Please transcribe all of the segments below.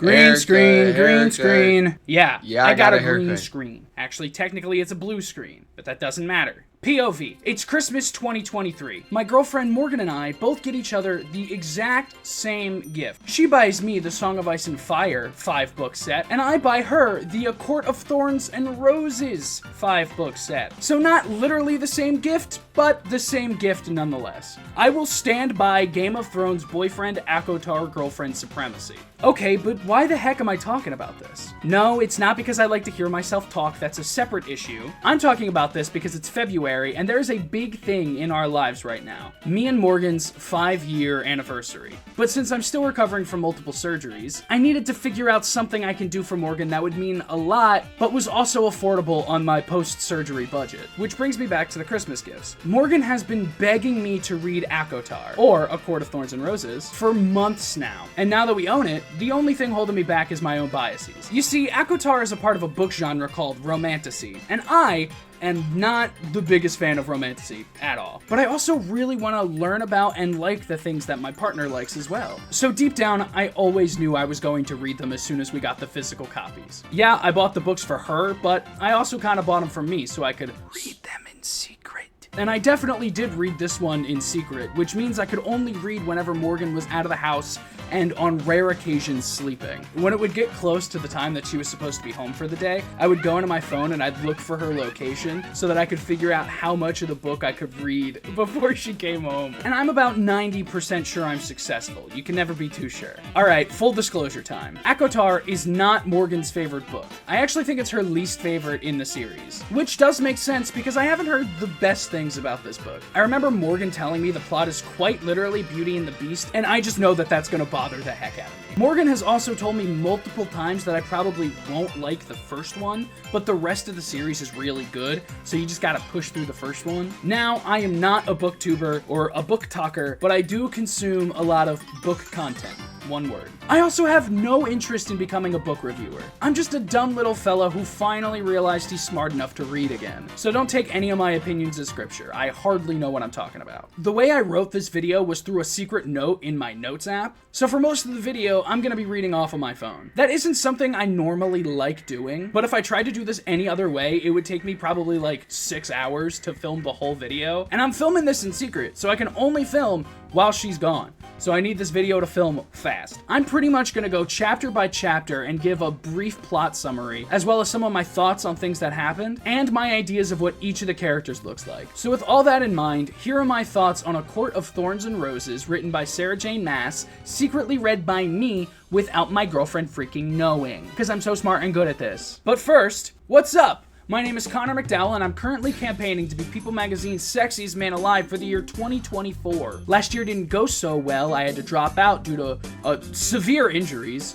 Green screen, green screen. Yeah, I got a green green screen. Actually, technically, it's a blue screen, but that doesn't matter. POV. It's Christmas 2023. My girlfriend Morgan and I both get each other the exact same gift. She buys me the Song of Ice and Fire 5-book set, and I buy her the A Court of Thorns and Roses 5-book set. So not literally the same gift, but the same gift nonetheless. I will stand by Game of Thrones boyfriend ACOTAR girlfriend supremacy. Okay, but why the heck am I talking about this? No, it's not because I like to hear myself talk, that's a separate issue. I'm talking about this because it's February and there's a big thing in our lives right now. Me and Morgan's 5-year anniversary. But since I'm still recovering from multiple surgeries, I needed to figure out something I can do for Morgan that would mean a lot, but was also affordable on my post-surgery budget. Which brings me back to the Christmas gifts. Morgan has been begging me to read ACOTAR, or A Court of Thorns and Roses, for months now. And now that we own it, the only thing holding me back is my own biases. You see, ACOTAR is a part of a book genre called Romantasy, and I am not the biggest fan of Romantasy at all. But I also really want to learn about and like the things that my partner likes as well. So deep down, I always knew I was going to read them as soon as we got the physical copies. Yeah, I bought the books for her, but I also kind of bought them for me so I could read them in secret. And I definitely did read this one in secret, which means I could only read whenever Morgan was out of the house and on rare occasions sleeping. When it would get close to the time that she was supposed to be home for the day, I would go into my phone and I'd look for her location so that I could figure out how much of the book I could read before she came home. And I'm about 90% sure I'm successful. You can never be too sure. Alright, full disclosure time. ACOTAR is not Morgan's favorite book. I actually think it's her least favorite in the series, which does make sense because I haven't heard the best things about this book. I remember Morgan telling me the plot is quite literally Beauty and the Beast, and I just know that that's gonna bother the heck out of me. Morgan has also told me multiple times that I probably won't like the first one, but the rest of the series is really good, so you just gotta push through the first one. Now, I am not a booktuber or a book talker, but I do consume a lot of book content. One word. I also have no interest in becoming a book reviewer. I'm just a dumb little fella who finally realized he's smart enough to read again. So don't take any of my opinions as scripture. I hardly know what I'm talking about. The way I wrote this video was through a secret note in my notes app. So for most of the video, I'm gonna be reading off of my phone. That isn't something I normally like doing, but if I tried to do this any other way, it would take me probably like 6 hours to film the whole video. And I'm filming this in secret, so I can only film while she's gone. So I need this video to film fast. I'm pretty much gonna go chapter by chapter and give a brief plot summary, as well as some of my thoughts on things that happened, and my ideas of what each of the characters looks like. So with all that in mind, here are my thoughts on A Court of Thorns and Roses, written by Sarah Jane Maas, secretly read by me without my girlfriend freaking knowing, because I'm so smart and good at this. But first, what's up? My name is Connor McDowell, and I'm currently campaigning to be People Magazine's Sexiest Man Alive for the year 2024. Last year didn't go so well. I had to drop out due to severe injuries,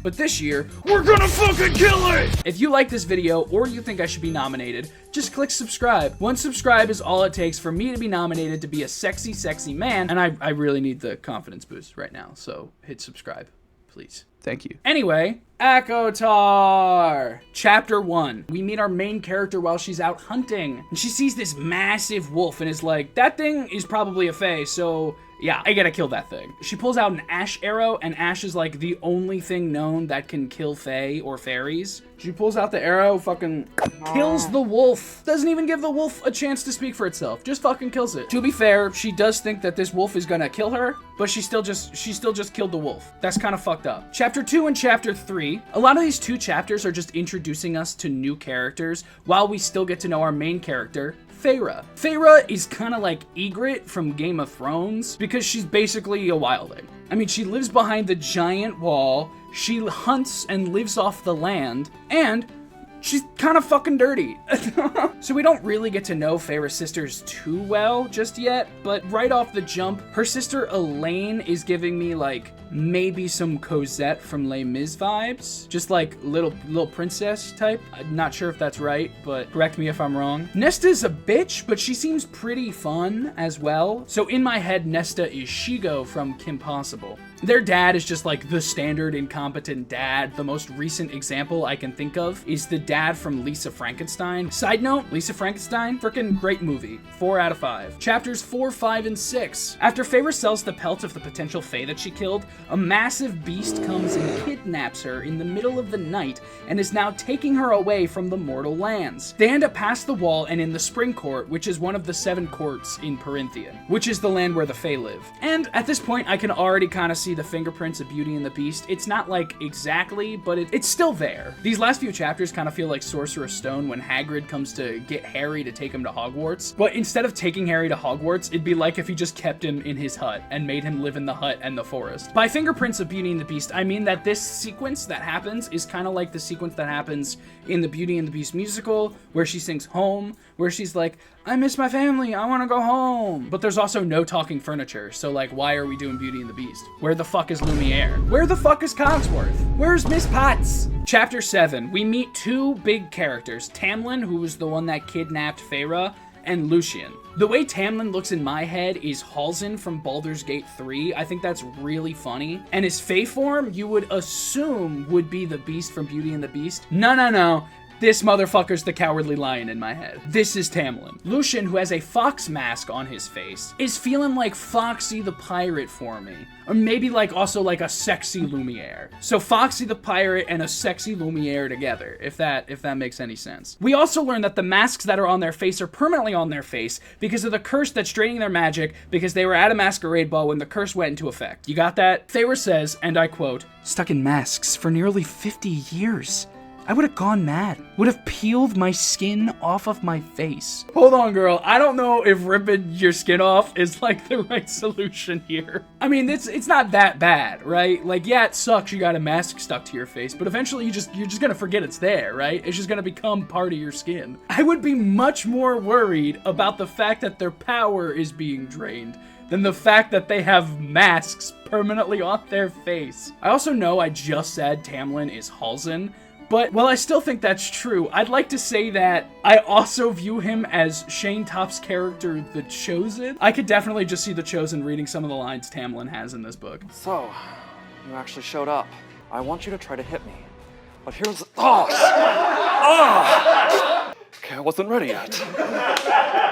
but this year, we're gonna fucking kill it! If you like this video, or you think I should be nominated, just click subscribe. One subscribe is all it takes for me to be nominated to be a sexy, sexy man, and I really need the confidence boost right now, so hit subscribe, please. Thank you. Anyway, ACOTAR! Chapter 1. We meet our main character while she's out hunting. And she sees this massive wolf and is like, that thing is probably a fae, so yeah, I gotta kill that thing. She pulls out an ash arrow, and ash is like the only thing known that can kill fae or fairies. She pulls out the arrow, fucking kills the wolf. Doesn't even give the wolf a chance to speak for itself. Just fucking kills it. To be fair, she does think that this wolf is gonna kill her, but she still just killed the wolf. That's kind of fucked up. Chapter 2 and Chapter 3. A lot of these 2 chapters are just introducing us to new characters while we still get to know our main character, Feyre. Feyre is kind of like Ygritte from Game of Thrones because she's basically a wildling. I mean, she lives behind the giant wall, she hunts and lives off the land, and she's kind of fucking dirty. So we don't really get to know Feyre's sisters too well just yet, but right off the jump, her sister Elaine is giving me like maybe some Cosette from Les Mis vibes. Just like little princess type. I'm not sure if that's right, but correct me if I'm wrong. Nesta's a bitch, but she seems pretty fun as well. So in my head, Nesta is Shigo from Kim Possible. Their dad is just like the standard incompetent dad. The most recent example I can think of is the dad from Lisa Frankenstein. Side note, Lisa Frankenstein, freaking great movie. 4 out of 5. Chapters 4, 5, and 6. After Feyre sells the pelt of the potential fae that she killed, a massive beast comes and kidnaps her in the middle of the night and is now taking her away from the mortal lands. They end up past the wall and in the Spring Court, which is one of the 7 courts in Perinthian, which is the land where the Fae live. And at this point, I can already kind of see the fingerprints of Beauty and the Beast. It's not like exactly, but it's still there. These last few chapters kind of feel like Sorcerer's Stone when Hagrid comes to get Harry to take him to Hogwarts. But instead of taking Harry to Hogwarts, it'd be like if he just kept him in his hut and made him live in the hut and the forest. By fingerprints of Beauty and the Beast, I mean that this sequence that happens is kind of like the sequence that happens in the Beauty and the Beast musical, where she sings Home, where she's like, I miss my family, I want to go home. But there's also no talking furniture, so like, why are we doing Beauty and the Beast? Where the fuck is Lumiere? Where the fuck is Cogsworth? Where's Miss Potts? Chapter 7, we meet 2 big characters, Tamlin, who was the one that kidnapped Feyre, and Lucien. The way Tamlin looks in my head is Halsin from Baldur's Gate 3. I think that's really funny. And his Fae form, you would assume would be the Beast from Beauty and the Beast. No. This motherfucker's the Cowardly Lion in my head. This is Tamlin. Lucien, who has a fox mask on his face, is feeling like Foxy the Pirate for me. Or maybe like also like a sexy Lumiere. So Foxy the Pirate and a sexy Lumiere together, if that makes any sense. We also learn that the masks that are on their face are permanently on their face because of the curse that's draining their magic because they were at a masquerade ball when the curse went into effect. You got that? Feyre says, and I quote, "Stuck in masks for nearly 50 years. I would have gone mad. Would have peeled my skin off of my face." Hold on, girl. I don't know if ripping your skin off is like the right solution here. I mean, it's not that bad, right? Like, yeah, it sucks you got a mask stuck to your face, but eventually you're just gonna forget it's there, right? It's just gonna become part of your skin. I would be much more worried about the fact that their power is being drained than the fact that they have masks permanently on their face. I also know I just said Tamlin is Halsin, but while I still think that's true, I'd like to say that I also view him as Shane Topp's character, The Chosen. I could definitely just see The Chosen reading some of the lines Tamlin has in this book. So, you actually showed up. I want you to try to hit me. But here's... Okay, I wasn't ready yet.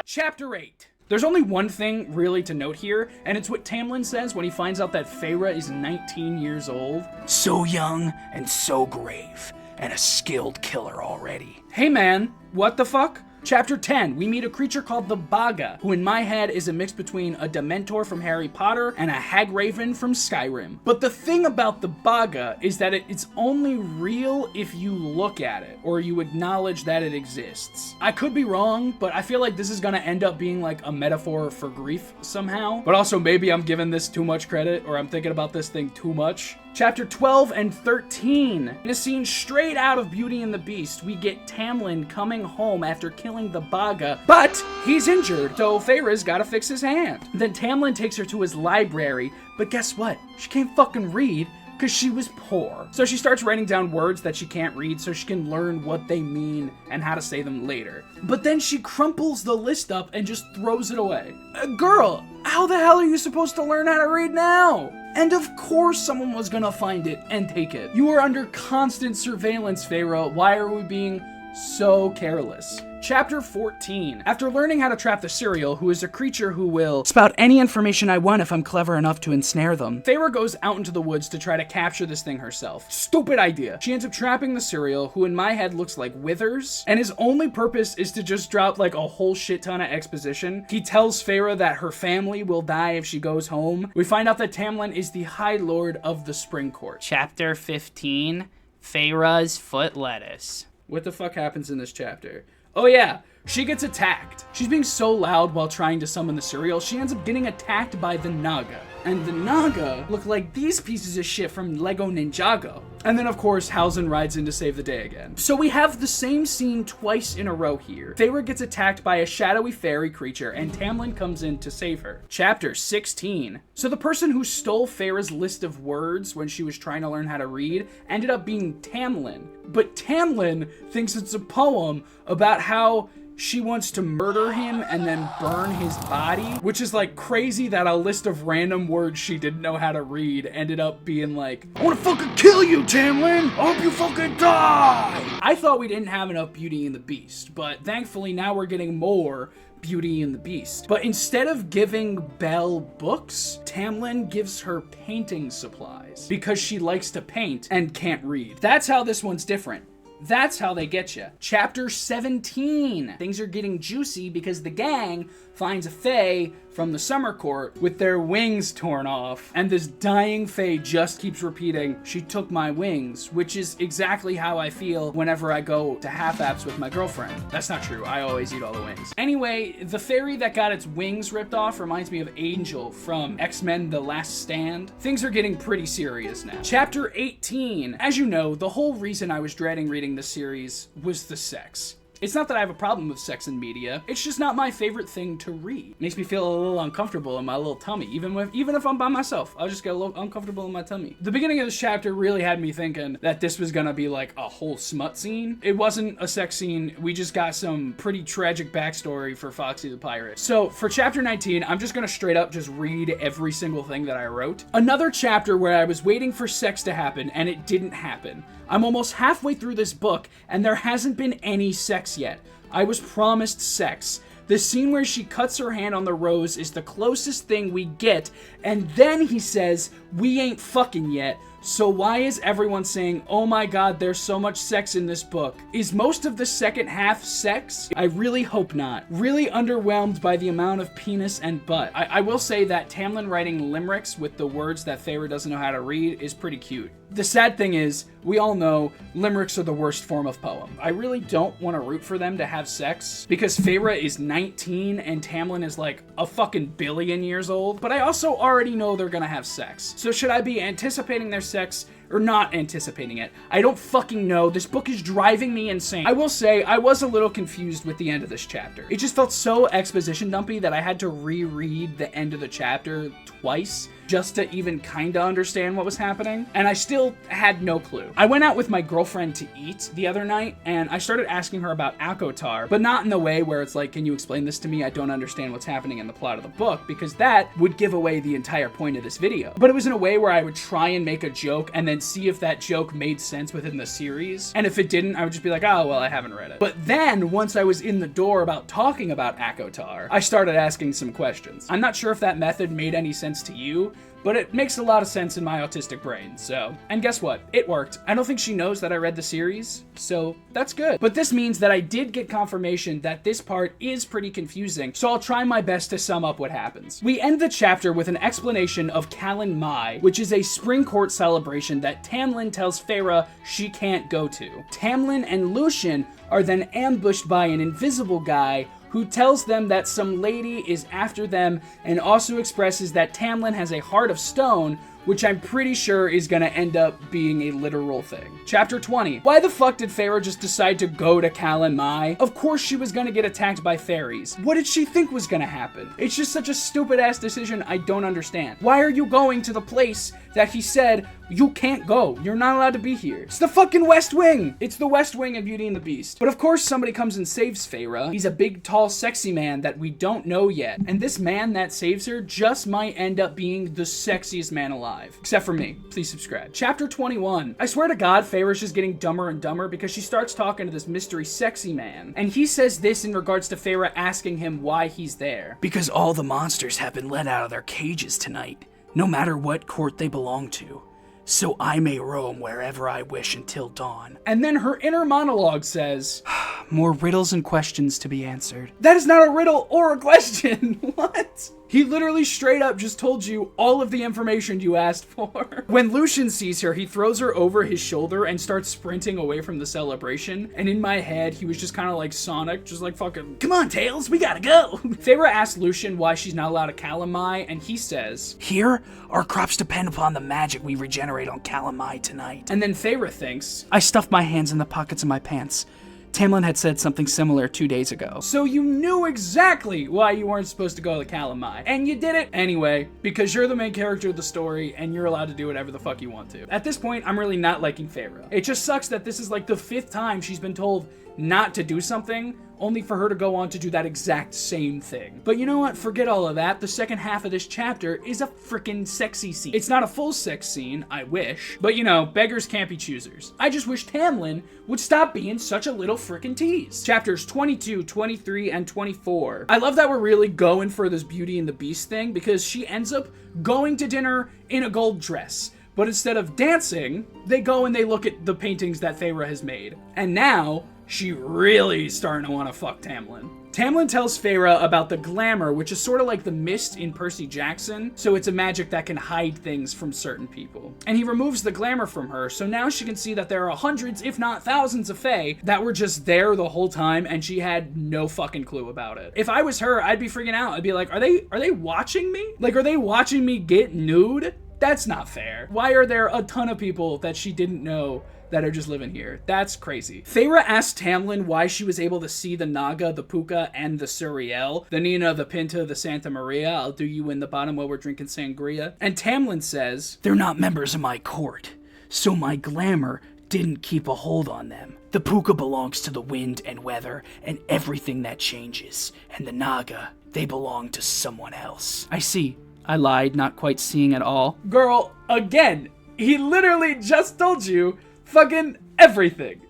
Chapter 8. There's only one thing really to note here, and it's what Tamlin says when he finds out that Feyre is 19 years old. So young and so grave. And a skilled killer already. Hey man, what the fuck? Chapter 10, we meet a creature called the Baga, who in my head is a mix between a Dementor from Harry Potter and a Hagraven from Skyrim. But the thing about the Baga is that it's only real if you look at it, or you acknowledge that it exists. I could be wrong, but I feel like this is gonna end up being like a metaphor for grief somehow. But also maybe I'm giving this too much credit, or I'm thinking about this thing too much. Chapter 12 and 13. In a scene straight out of Beauty and the Beast, we get Tamlin coming home after killing the Baga, but he's injured, so Feyre's gotta fix his hand. Then Tamlin takes her to his library, but guess what? She can't fucking read because she was poor. So she starts writing down words that she can't read so she can learn what they mean and how to say them later. But then she crumples the list up and just throws it away. Girl, how the hell are you supposed to learn how to read now? And of course someone was gonna find it and take it. You are under constant surveillance, Feyre. Why are we being so careless? Chapter 14. After learning how to trap the Serial, who is a creature who will spout any information I want if I'm clever enough to ensnare them, Feyre goes out into the woods to try to capture this thing herself. Stupid idea. She ends up trapping the Serial, who in my head looks like Withers, and his only purpose is to just drop like a whole shit ton of exposition. He tells Feyre that her family will die if she goes home. We find out that Tamlin is the High Lord of the Spring Court. Chapter 15, Feyre's Foot Lettuce. What the fuck happens in this chapter? Oh yeah, she gets attacked. She's being so loud while trying to summon the Serial, she ends up getting attacked by the Naga. And the Naga look like these pieces of shit from Lego Ninjago. And then of course, Halsin rides in to save the day again. So we have the same scene twice in a row here. Feyre gets attacked by a shadowy fairy creature and Tamlin comes in to save her. Chapter 16. So the person who stole Feyre's list of words when she was trying to learn how to read ended up being Tamlin. But Tamlin thinks it's a poem about how she wants to murder him and then burn his body, which is like crazy that a list of random words she didn't know how to read ended up being like, I wanna fucking kill you, Tamlin! I hope you fucking die! I thought we didn't have enough Beauty and the Beast, but thankfully now we're getting more Beauty and the Beast. But instead of giving Belle books, Tamlin gives her painting supplies because she likes to paint and can't read. That's how this one's different. That's how they get you. Chapter 17. Things are getting juicy because the gang finds a fae from the summer court with their wings torn off. And this dying fae just keeps repeating, she took my wings, which is exactly how I feel whenever I go to half-apps with my girlfriend. That's not true. I always eat all the wings. Anyway, the fairy that got its wings ripped off reminds me of Angel from X-Men The Last Stand. Things are getting pretty serious now. Chapter 18. As you know, the whole reason I was dreading reading this series was the sex. It's not that I have a problem with sex in media, it's just not my favorite thing to read. It makes me feel a little uncomfortable in my little tummy, even if I'm by myself, I'll just get a little uncomfortable in my tummy. The beginning of this chapter really had me thinking that this was gonna be like a whole smut scene. It wasn't a sex scene, we just got some pretty tragic backstory for Foxy the Pirate. So for chapter 19, I'm just gonna straight up just read every single thing that I wrote. Another chapter where I was waiting for sex to happen and it didn't happen. I'm almost halfway through this book and there hasn't been any sex yet. I was promised sex. The scene where she cuts her hand on the rose is the closest thing we get, and then he says, we ain't fucking yet. So why is everyone saying, oh my god, there's so much sex in this book? Is most of the second half sex? I really hope not. Really underwhelmed by the amount of penis and butt. I will say that Tamlin writing limericks with the words that Feyre doesn't know how to read is pretty cute. The sad thing is, we all know limericks are the worst form of poem. I really don't want to root for them to have sex because Feyre is 19 and Tamlin is like a fucking billion years old, but I also already know they're gonna have sex. So should I be anticipating their sex or not anticipating it? I don't fucking know. This book is driving me insane. I will say, I was a little confused with the end of this chapter. It just felt so exposition dumpy that I had to reread the end of the chapter twice just to even kinda understand what was happening, and I still had no clue. I went out with my girlfriend to eat the other night, and I started asking her about ACOTAR, but not in the way where it's like, can you explain this to me? I don't understand what's happening in the plot of the book, because that would give away the entire point of this video. But it was in a way where I would try and make a joke, and then see if that joke made sense within the series, and if it didn't, I would just be like, oh, well, I haven't read it. But then, once I was in the door about talking about ACOTAR, I started asking some questions. I'm not sure if that method made any sense to you, but it makes a lot of sense in my autistic brain, so. And guess what? It worked. I don't think she knows that I read the series, so that's good. But this means that I did get confirmation that this part is pretty confusing, so I'll try my best to sum up what happens. We end the chapter with an explanation of Callan Mai, which is a spring court celebration that Tamlin tells Feyre she can't go to. Tamlin and Lucien are then ambushed by an invisible guy who tells them that some lady is after them and also expresses that Tamlin has a heart of stone, which I'm pretty sure is gonna end up being a literal thing. Chapter 20. Why the fuck did Feyre just decide to go to Callan Mai? Of course she was gonna get attacked by fairies. What did she think was gonna happen? It's just such a stupid ass decision I don't understand. Why are you going to the place that he said you can't go? You're not allowed to be here. It's the fucking West Wing! It's the West Wing of Beauty and the Beast. But of course somebody comes and saves Feyre. He's a big, tall, sexy man that we don't know yet. And this man that saves her just might end up being the sexiest man alive. Except for me. Please subscribe. Chapter 21. I swear to God, Feyre's just getting dumber and dumber because she starts talking to this mystery sexy man. And he says this in regards to Feyre asking him why he's there. Because all the monsters have been let out of their cages tonight, no matter what court they belong to. So I may roam wherever I wish until dawn. And then her inner monologue says, more riddles and questions to be answered. That is not a riddle or a question. What? He literally straight up just told you all of the information you asked for. When Lucien sees her, he throws her over his shoulder and starts sprinting away from the celebration. And in my head, he was just kind of like Sonic, just like fucking, come on, Tails, we gotta go. Feyre asks Lucien why she's not allowed to Callan Mai, and he says, here, our crops depend upon the magic we regenerate on Callan Mai tonight. And then Feyre thinks, I stuffed my hands in the pockets of my pants. Tamlin had said something similar 2 days ago. So you knew exactly why you weren't supposed to go to Callan Mai. And you did it anyway, because you're the main character of the story, and you're allowed to do whatever the fuck you want to. At this point, I'm really not liking Feyre. It just sucks that this is like the 5th time she's been told not to do something, only for her to go on to do that exact same thing. But you know what? Forget all of that. The second half of this chapter is a freaking sexy scene. It's not a full sex scene, I wish. But you know, beggars can't be choosers. I just wish Tamlin would stop being such a little freaking tease. Chapters 22, 23, and 24. I love that we're really going for this Beauty and the Beast thing, because she ends up going to dinner in a gold dress. But instead of dancing, they go and they look at the paintings that Feyre has made. And now, she really starting to want to fuck Tamlin. Tamlin tells Feyre about the glamour, which is sort of like the mist in Percy Jackson, so it's a magic that can hide things from certain people. And he removes the glamour from her, so now she can see that there are hundreds, if not thousands of Fae that were just there the whole time, and she had no fucking clue about it. If I was her, I'd be freaking out. I'd be like, are they watching me? Like, are they watching me get nude? That's not fair. Why are there a ton of people that she didn't know that are just living here? That's crazy. Feyre asked Tamlin why she was able to see the Naga, the Puka, and the Suriel. The Nina, the Pinta, the Santa Maria. I'll do you in the bottom while we're drinking sangria. And Tamlin says, they're not members of my court, so my glamour didn't keep a hold on them. The Puka belongs to the wind and weather and everything that changes. And the Naga, they belong to someone else. I see. I lied, not quite seeing at all. Girl, again, he literally just told you fucking everything.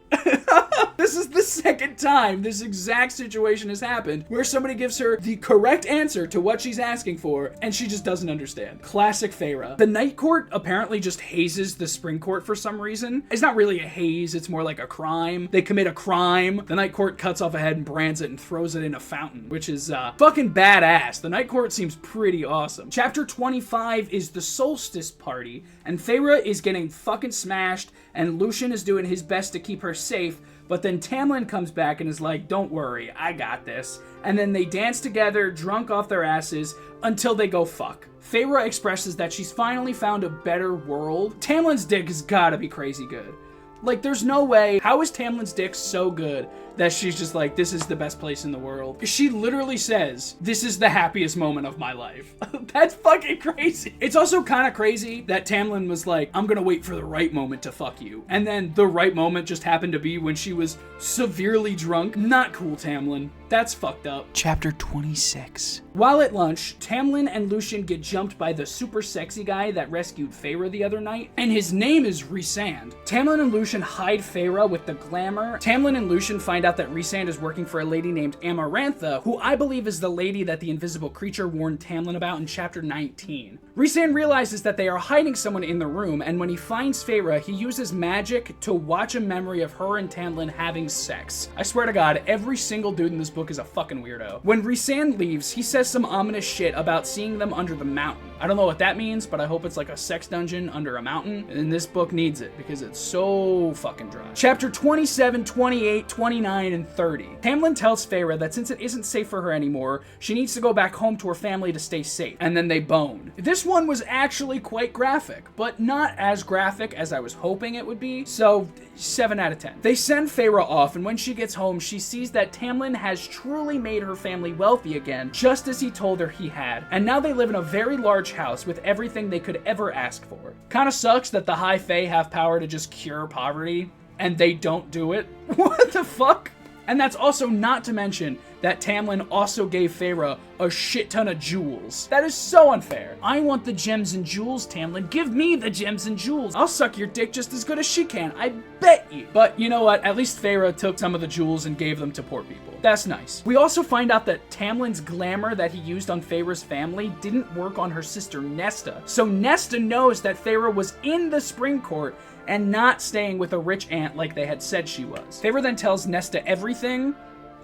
This is the second time this exact situation has happened where somebody gives her the correct answer to what she's asking for and she just doesn't understand. Classic Feyre. The Night Court apparently just hazes the Spring Court for some reason. It's not really a haze, it's more like a crime. They commit a crime, the Night Court cuts off a head and brands it and throws it in a fountain, which is fucking badass. The Night Court seems pretty awesome. Chapter 25 is the Solstice Party, and Feyre is getting fucking smashed, and Lucien is doing his best to keep her safe, but then Tamlin comes back and is like, don't worry, I got this. And then they dance together, drunk off their asses, until they go fuck. Feyre expresses that she's finally found a better world. Tamlin's dick has gotta be crazy good. Like, there's no way. How is Tamlin's dick so good that she's just like, this is the best place in the world? She literally says, this is the happiest moment of my life. That's fucking crazy. It's also kind of crazy that Tamlin was like, I'm gonna wait for the right moment to fuck you. And then the right moment just happened to be when she was severely drunk. Not cool, Tamlin. That's fucked up. Chapter 26. While at lunch, Tamlin and Lucien get jumped by the super sexy guy that rescued Feyre the other night, and his name is Rhysand. Tamlin and Lucien hide Feyre with the glamour. Tamlin and Lucien find out that Rhysand is working for a lady named Amarantha, who I believe is the lady that the invisible creature warned Tamlin about in chapter 19. Rhysand realizes that they are hiding someone in the room, and when he finds Feyre, he uses magic to watch a memory of her and Tamlin having sex. I swear to God, every single dude in this book is a fucking weirdo. When Rhysand leaves, he says some ominous shit about seeing them under the mountain. I don't know what that means, but I hope it's like a sex dungeon under a mountain, and this book needs it because it's so fucking dry. Chapter 27, 28, 29, and 30. Tamlin tells Feyre that since it isn't safe for her anymore, she needs to go back home to her family to stay safe, and then they bone. This one was actually quite graphic, but not as graphic as I was hoping it would be, so 7 out of 10. They send Feyre off, and when she gets home, she sees that Tamlin has truly made her family wealthy again, just as he told her he had, and now they live in a very large house with everything they could ever ask for. Kinda sucks that the High Fae have power to just cure poverty, and they don't do it. What the fuck? And that's also not to mention that Tamlin also gave Feyre a shit ton of jewels. That is so unfair. I want the gems and jewels, Tamlin. Give me the gems and jewels. I'll suck your dick just as good as she can. I bet you. But you know what? At least Feyre took some of the jewels and gave them to poor people. That's nice. We also find out that Tamlin's glamour that he used on Feyre's family didn't work on her sister Nesta. So Nesta knows that Feyre was in the Spring Court and not staying with a rich aunt like they had said she was. Feyre then tells Nesta everything,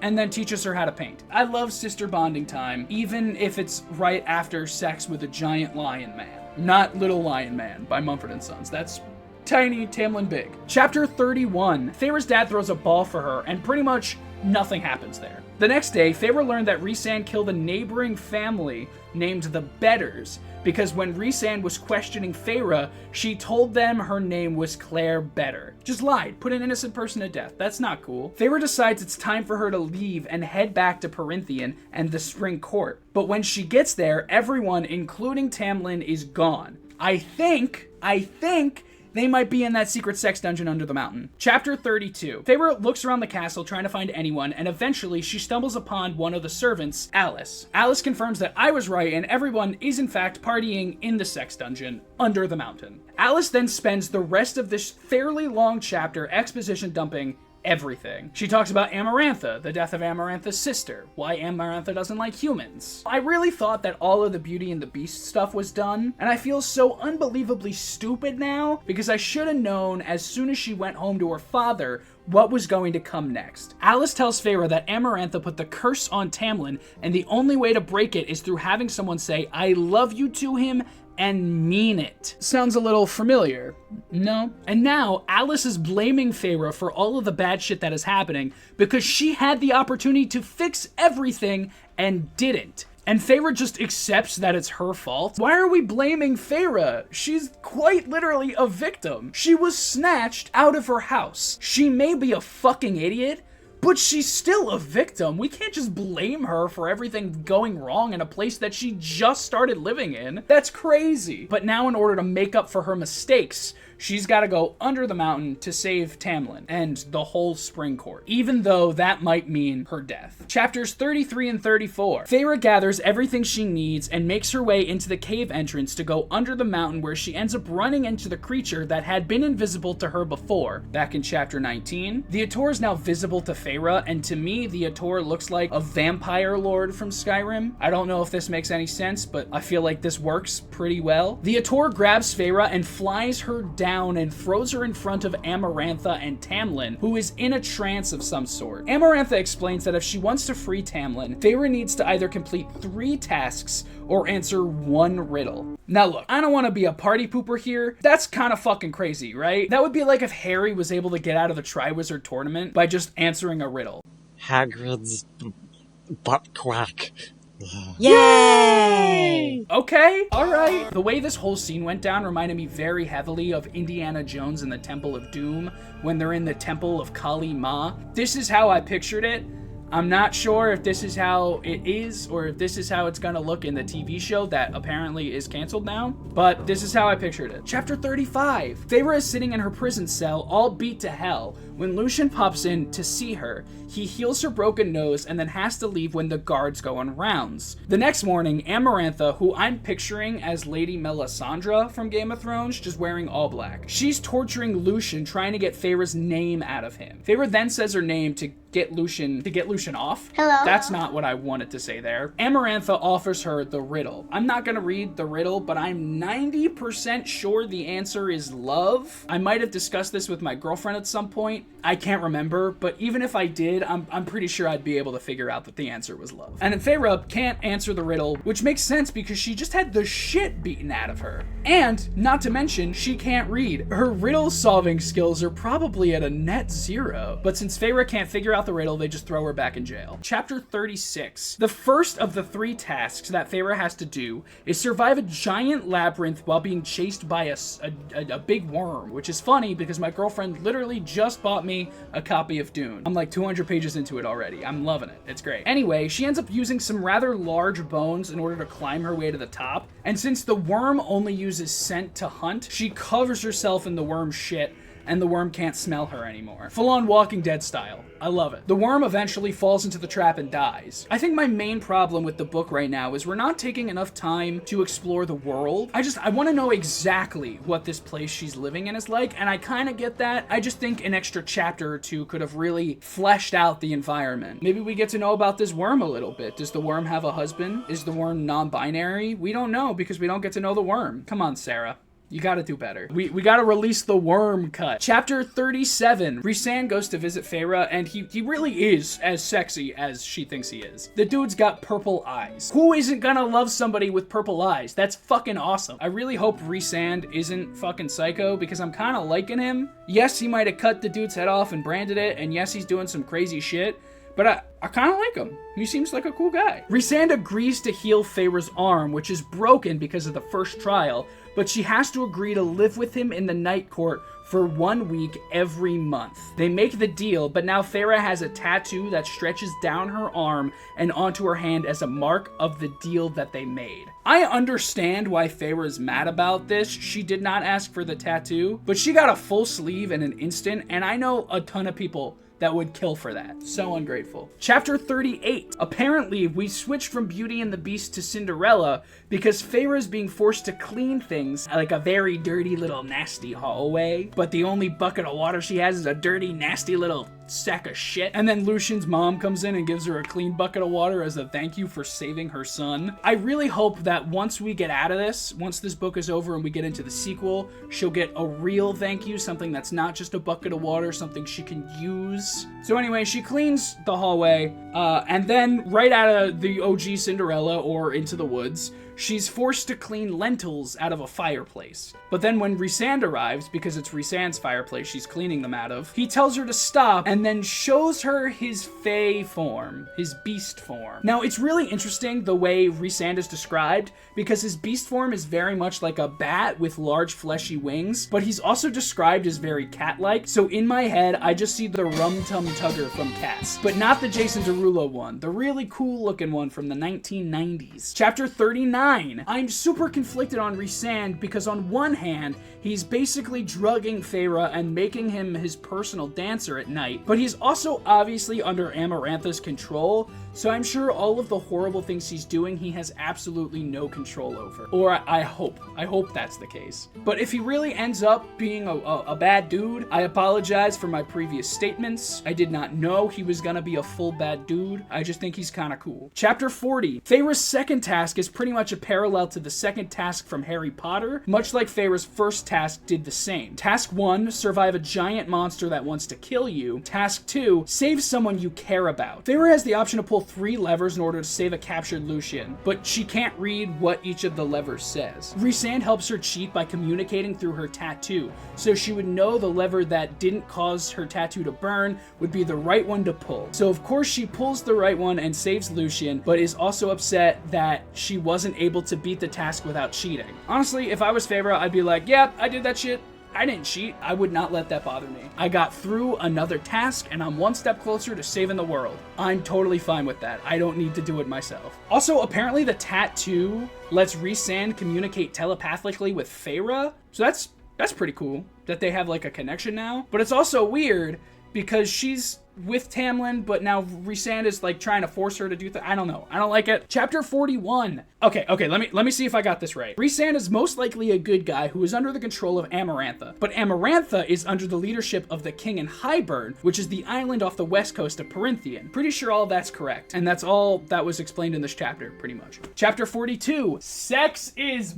and then teaches her how to paint. I love sister bonding time, even if it's right after sex with a giant lion man. Not Little Lion Man by Mumford & Sons. That's tiny, Tamlin big. Chapter 31. Feyre's dad throws a ball for her, and pretty much nothing happens there. The next day, Feyre learned that Rhysand killed a neighboring family named the Bedders, because when Rhysand was questioning Feyre, she told them her name was Claire Bedder. Just lied, put an innocent person to death. That's not cool. Feyre decides it's time for her to leave and head back to Perinthian and the Spring Court. But when she gets there, everyone, including Tamlin, is gone. I think They might be in that secret sex dungeon under the mountain. Chapter 32. Feyre looks around the castle trying to find anyone, and eventually she stumbles upon one of the servants, Alice. Alice confirms that I was right and everyone is in fact partying in the sex dungeon under the mountain. Alice then spends the rest of this fairly long chapter exposition dumping everything. She talks about Amarantha, the death of Amarantha's sister, why Amarantha doesn't like humans. I really thought that all of the Beauty and the Beast stuff was done, and I feel so unbelievably stupid now because I should have known as soon as she went home to her father what was going to come next. Alice tells Feyre that Amarantha put the curse on Tamlin, and the only way to break it is through having someone say, "I love you" to him and mean it. Sounds a little familiar, no? And now Alice is blaming Feyre for all of the bad shit that is happening because she had the opportunity to fix everything and didn't. And Feyre just accepts that it's her fault. Why are we blaming Feyre? She's quite literally a victim. She was snatched out of her house. She may be a fucking idiot, but she's still a victim. We can't just blame her for everything going wrong in a place that she just started living in. That's crazy. But now in order to make up for her mistakes, she's got to go under the mountain to save Tamlin and the whole Spring Court, even though that might mean her death. Chapters 33 and 34. Feyre gathers everything she needs and makes her way into the cave entrance to go under the mountain, where she ends up running into the creature that had been invisible to her before. Back in chapter 19, the Ator is now visible to Feyre, and to me, the Ator looks like a vampire lord from Skyrim. I don't know if this makes any sense, but I feel like this works pretty well. The Ator grabs Feyre and flies her down and throws her in front of Amarantha and Tamlin, who is in a trance of some sort. Amarantha explains that if she wants to free Tamlin, Feyre needs to either complete 3 tasks or answer 1 riddle. Now look, I don't want to be a party pooper here. That's kind of fucking crazy, right? That would be like if Harry was able to get out of the Triwizard Tournament by just answering a riddle. Hagrid's butt quack. Yay! Okay, alright. The way this whole scene went down reminded me very heavily of Indiana Jones and the Temple of Doom when they're in the Temple of Kali Ma. This is how I pictured it. I'm not sure if this is how it is or if this is how it's gonna look in the TV show that apparently is canceled now, but this is how I pictured it. Chapter 35. Feyre is sitting in her prison cell, all beat to hell, when Lucien pops in to see her. He heals her broken nose and then has to leave when the guards go on rounds. The next morning, Amarantha, who I'm picturing as Lady Melisandre from Game of Thrones, just wearing all black. She's torturing Lucien, trying to get Feyre's name out of him. Feyre then says her name to get Lucien off. Hello? That's not what I wanted to say there. Amarantha offers her the riddle. I'm not gonna read the riddle, but I'm 90% sure the answer is love. I might have discussed this with my girlfriend at some point. I can't remember, but even if I did, I'm pretty sure I'd be able to figure out that the answer was love. And then Feyre can't answer the riddle, which makes sense because she just had the shit beaten out of her. And, not to mention, she can't read. Her riddle solving skills are probably at a net 0. But since Feyre can't figure out the riddle, they just throw her back in jail. Chapter 36. The first of the 3 tasks that Feyre has to do is survive a giant labyrinth while being chased by a big worm, which is funny because my girlfriend literally just bought me a copy of Dune. I'm like 200 pages into it already. I'm loving it. It's great. Anyway, she ends up using some rather large bones in order to climb her way to the top, and since the worm only uses scent to hunt, she covers herself in the worm's shit, and the worm can't smell her anymore. Full-on Walking Dead style. I love it. The worm eventually falls into the trap and dies. I think my main problem with the book right now is we're not taking enough time to explore the world. I want to know exactly what this place she's living in is like, and I kind of get that. I just think an extra chapter or 2 could have really fleshed out the environment. Maybe we get to know about this worm a little bit. Does the worm have a husband? Is the worm non-binary? We don't know because we don't get to know the worm. Come on, Sarah. You gotta do better. We gotta release the worm cut. Chapter 37. Rhysand goes to visit Feyre, and he really is as sexy as she thinks he is. The dude's got purple eyes. Who isn't gonna love somebody with purple eyes? That's fucking awesome. I really hope Rhysand isn't fucking psycho because I'm kinda liking him. Yes, he might have cut the dude's head off and branded it, and yes, he's doing some crazy shit, but I kind of like him. He seems like a cool guy. Rhysand agrees to heal Feyre's arm, which is broken because of the first trial, but she has to agree to live with him in the Night Court for 1 week every month. They make the deal, but now Feyre has a tattoo that stretches down her arm and onto her hand as a mark of the deal that they made. I understand why Feyre is mad about this. She did not ask for the tattoo, but she got a full sleeve in an instant, and I know a ton of people that would kill for that. So ungrateful. Chapter 38. Apparently, we switched from Beauty and the Beast to Cinderella because Feyre is being forced to clean things like a very dirty little nasty hallway, but the only bucket of water she has is a dirty nasty little sack of shit. And then Lucian's mom comes in and gives her a clean bucket of water as a thank you for saving her son. I really hope that once we get out of this, once this book is over and we get into the sequel, she'll get a real thank you, something that's not just a bucket of water, something she can use. So anyway, she cleans the hallway, and then right out of the OG Cinderella or Into the Woods, she's forced to clean lentils out of a fireplace. But then when Rhysand arrives, because it's Rhysand's fireplace she's cleaning them out of, he tells her to stop and then shows her his Fey form, his beast form. Now, it's really interesting the way Rhysand is described, because his beast form is very much like a bat with large fleshy wings, but he's also described as very cat-like. So in my head, I just see the Rum Tum Tugger from Cats, but not the Jason Derulo one, the really cool looking one from the 1990s. Chapter 39. I'm super conflicted on Rhysand because on one hand, he's basically drugging Feyre and making him his personal dancer at night, but he's also obviously under Amarantha's control, so I'm sure all of the horrible things he's doing, he has absolutely no control over. Or I hope that's the case. But if he really ends up being a bad dude, I apologize for my previous statements. I did not know he was gonna be a full bad dude. I just think he's kinda cool. Chapter 40. Feyre's second task is pretty much a parallel to the second task from Harry Potter, much like Feyre's first task did the same. Task 1, survive a giant monster that wants to kill you. Task 2, save someone you care about. Feyre has the option to pull 3 levers in order to save a captured Lucian, but she can't read what each of the levers says. Rhysand helps her cheat by communicating through her tattoo, so she would know the lever that didn't cause her tattoo to burn would be the right one to pull. So of course she pulls the right one and saves Lucian, but is also upset that she wasn't able to beat the task without cheating. Honestly, if I was Feyre, I'd be like, yeah, I did that shit. I didn't cheat. I would not let that bother me. I got through another task and I'm one step closer to saving the world. I'm totally fine with that. I don't need to do it myself. Also, apparently the tattoo lets Rhysand communicate telepathically with Feyre. So that's pretty cool that they have like a connection now. But it's also weird because she's with Tamlin, but now Rhysand is like trying to force her to do that. I don't know. I don't like it. Chapter 41. Okay, let me see if I got this right. Rhysand is most likely a good guy who is under the control of Amarantha, but Amarantha is under the leadership of the king in Hybern, which is the island off the west coast of Perinthian. Pretty sure all that's correct, and that's all that was explained in this chapter, pretty much. Chapter 42. Sex is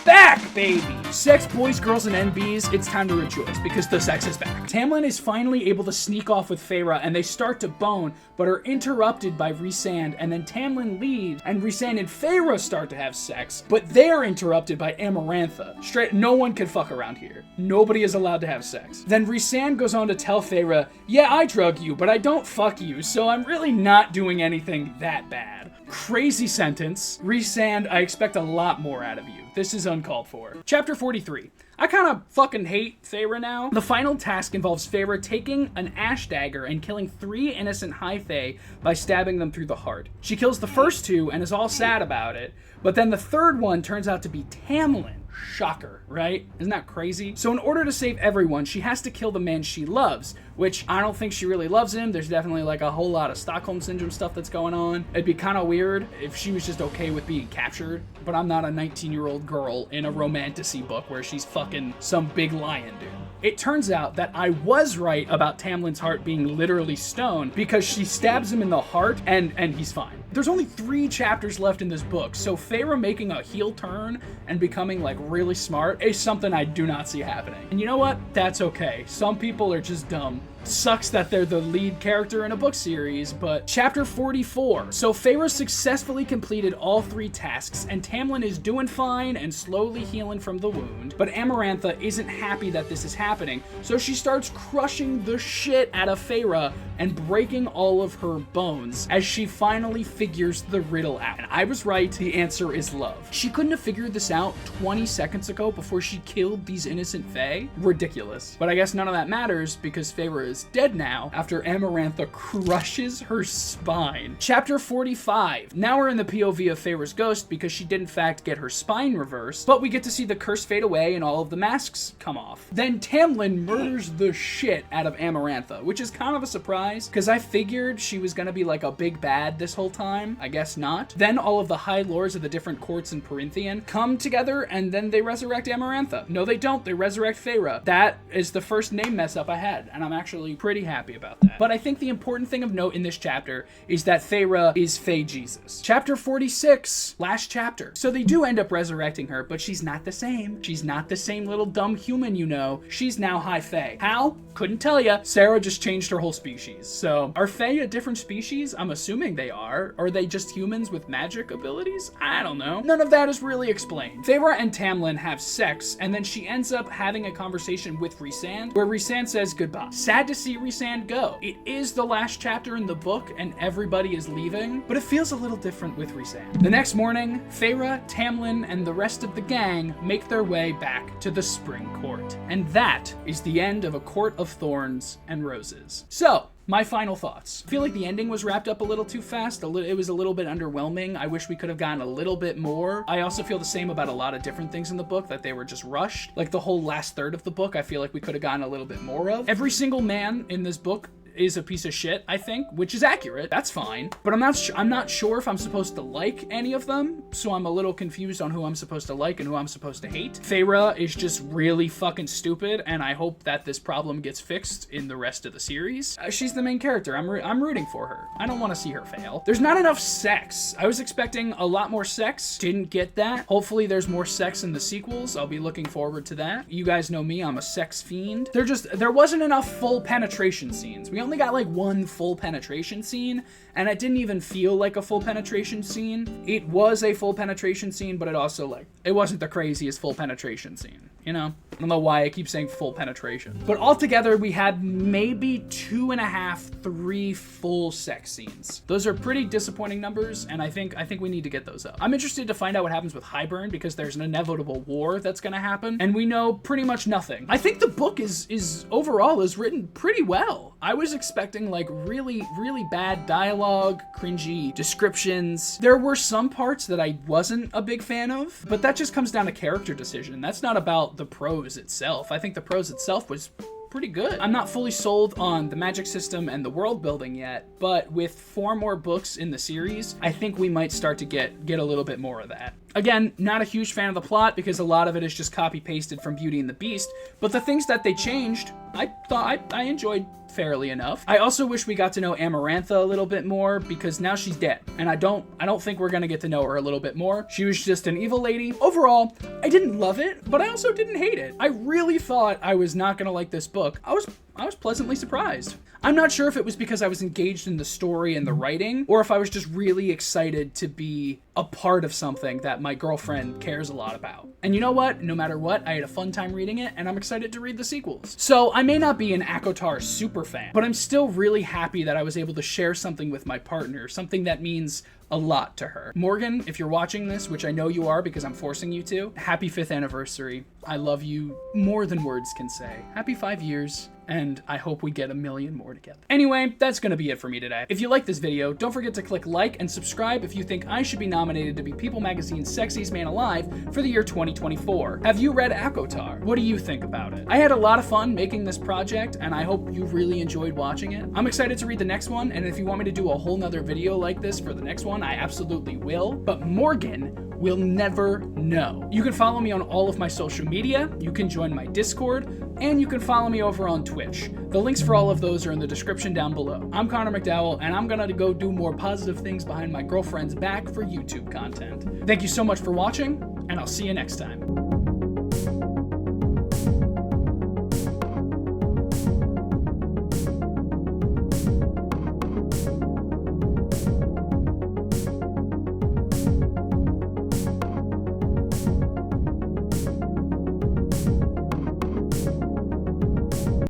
back, baby! Sex, boys, girls, and NBs, it's time to rejoice because the sex is back. Tamlin is finally able to sneak off with Feyre and they start to bone, but are interrupted by Rhysand, and then Tamlin leaves and Rhysand and Feyre start to have sex, but they're interrupted by Amarantha. Straight, no one can fuck around here. Nobody is allowed to have sex. Then Rhysand goes on to tell Feyre, yeah, I drug you, but I don't fuck you, so I'm really not doing anything that bad. Crazy sentence. Rhysand, I expect a lot more out of you. This is uncalled for. Chapter 43. I kind of fucking hate Feyre now. The final task involves Feyre taking an ash dagger and killing 3 innocent high fae by stabbing them through the heart. She kills the first 2 and is all sad about it, but then the third one turns out to be Tamlin. Shocker, right? Isn't that crazy? So in order to save everyone, she has to kill the man she loves, which I don't think she really loves him. There's definitely like a whole lot of Stockholm Syndrome stuff that's going on. It'd be kind of weird if she was just okay with being captured, but I'm not a 19-year-old girl in a romantasy book where she's fucking some big lion dude. It turns out that I was right about Tamlin's heart being literally stone because she stabs him in the heart and he's fine. There's only 3 chapters left in this book, so Feyre making a heel turn and becoming like really smart is something I do not see happening. And you know what? That's okay. Some people are just dumb. Sucks that they're the lead character in a book series, but chapter 44. So Feyre successfully completed all 3 tasks, and Tamlin is doing fine and slowly healing from the wound, but Amarantha isn't happy that this is happening, so she starts crushing the shit out of Feyre and breaking all of her bones as she finally figures the riddle out. And I was right, the answer is love. She couldn't have figured this out 20 seconds ago before she killed these innocent Fae? Ridiculous. But I guess none of that matters because Feyre is dead now after Amarantha crushes her spine. Chapter 45. Now we're in the POV of Feyre's ghost because she did in fact get her spine reversed, but we get to see the curse fade away and all of the masks come off. Then Tamlin murders the shit out of Amarantha, which is kind of a surprise because I figured she was gonna be like a big bad this whole time. I guess not. Then all of the high lords of the different courts in Perinthian come together and then they resurrect Amarantha. No, they don't. They resurrect Feyre. That is the first name mess up I had, and I'm actually pretty happy about that. But I think the important thing of note in this chapter is that Feyre is Fae Jesus. Chapter 46, last chapter. So they do end up resurrecting her, but she's not the same. She's not the same little dumb human, you know. She's now High Fae. How? Couldn't tell ya. Sarah just changed her whole species. So are Fae a different species? I'm assuming they are. Or are they just humans with magic abilities? I don't know. None of that is really explained. Feyre and Tamlin have sex, and then she ends up having a conversation with Rhysand, where Rhysand says goodbye. Sad to see Rhysand go. It is the last chapter in the book, and everybody is leaving, but it feels a little different with Rhysand. The next morning, Feyre, Tamlin, and the rest of the gang make their way back to the Spring Court. And that is the end of A Court of Thorns and Roses. So, my final thoughts. I feel like the ending was wrapped up a little too fast. It was a little bit underwhelming. I wish we could have gotten a little bit more. I also feel the same about a lot of different things in the book, that they were just rushed. Like the whole last third of the book, I feel like we could have gotten a little bit more of. Every single man in this book is a piece of shit, I think, which is accurate. That's fine. But I'm not sure if I'm supposed to like any of them, so I'm a little confused on who I'm supposed to like and who I'm supposed to hate. Feyre is just really fucking stupid, and I hope that this problem gets fixed in the rest of the series. She's the main character. I'm rooting for her. I don't want to see her fail. There's not enough sex. I was expecting a lot more sex. Didn't get that. Hopefully there's more sex in the sequels. I'll be looking forward to that. You guys know me, I'm a sex fiend. There wasn't enough full penetration scenes. We only got like 1 full penetration scene, and it didn't even feel like a full penetration scene. It was a full penetration scene, but it also it wasn't the craziest full penetration scene, you know? I don't know why I keep saying full penetration. But altogether, we had maybe 2.5, 3 full sex scenes. Those are pretty disappointing numbers, and I think we need to get those up. I'm interested to find out what happens with Hybern, because there's an inevitable war that's gonna happen, and we know pretty much nothing. I think the book is overall written pretty well. I was expecting like really, really bad dialogue, cringy descriptions. There were some parts that I wasn't a big fan of, but that just comes down to character decision. That's not about the prose itself. I think the prose itself was pretty good. I'm not fully sold on the magic system and the world building yet, but with 4 more books in the series, I think we might start to get a little bit more of that. Again, not a huge fan of the plot because a lot of it is just copy pasted from Beauty and the Beast, but the things that they changed, I thought I enjoyed fairly enough. I also wish we got to know Amarantha a little bit more because now she's dead, and I don't think we're gonna get to know her a little bit more. She was just an evil lady. Overall, I didn't love it, but I also didn't hate it. I really thought I was not gonna like this book. I was pleasantly surprised. I'm not sure if it was because I was engaged in the story and the writing, or if I was just really excited to be a part of something that my girlfriend cares a lot about. And you know what? No matter what, I had a fun time reading it, and I'm excited to read the sequels. So I may not be an ACOTAR super fan, but I'm still really happy that I was able to share something with my partner, something that means a lot to her. Morgan, if you're watching this, which I know you are because I'm forcing you to, happy 5th anniversary. I love you more than words can say. Happy 5 years, and I hope we get a million more together. Anyway, that's gonna be it for me today. If you like this video, don't forget to click like and subscribe if you think I should be nominated to be People Magazine's Sexiest Man Alive for the year 2024. Have you read ACOTAR? What do you think about it? I had a lot of fun making this project, and I hope you really enjoyed watching it. I'm excited to read the next one, and if you want me to do a whole nother video like this for the next one, I absolutely will. But Morgan We'll never know. You can follow me on all of my social media, you can join my Discord, and you can follow me over on Twitch. The links for all of those are in the description down below. I'm Connor McDowell, and I'm gonna go do more positive things behind my girlfriend's back for YouTube content. Thank you so much for watching, and I'll see you next time.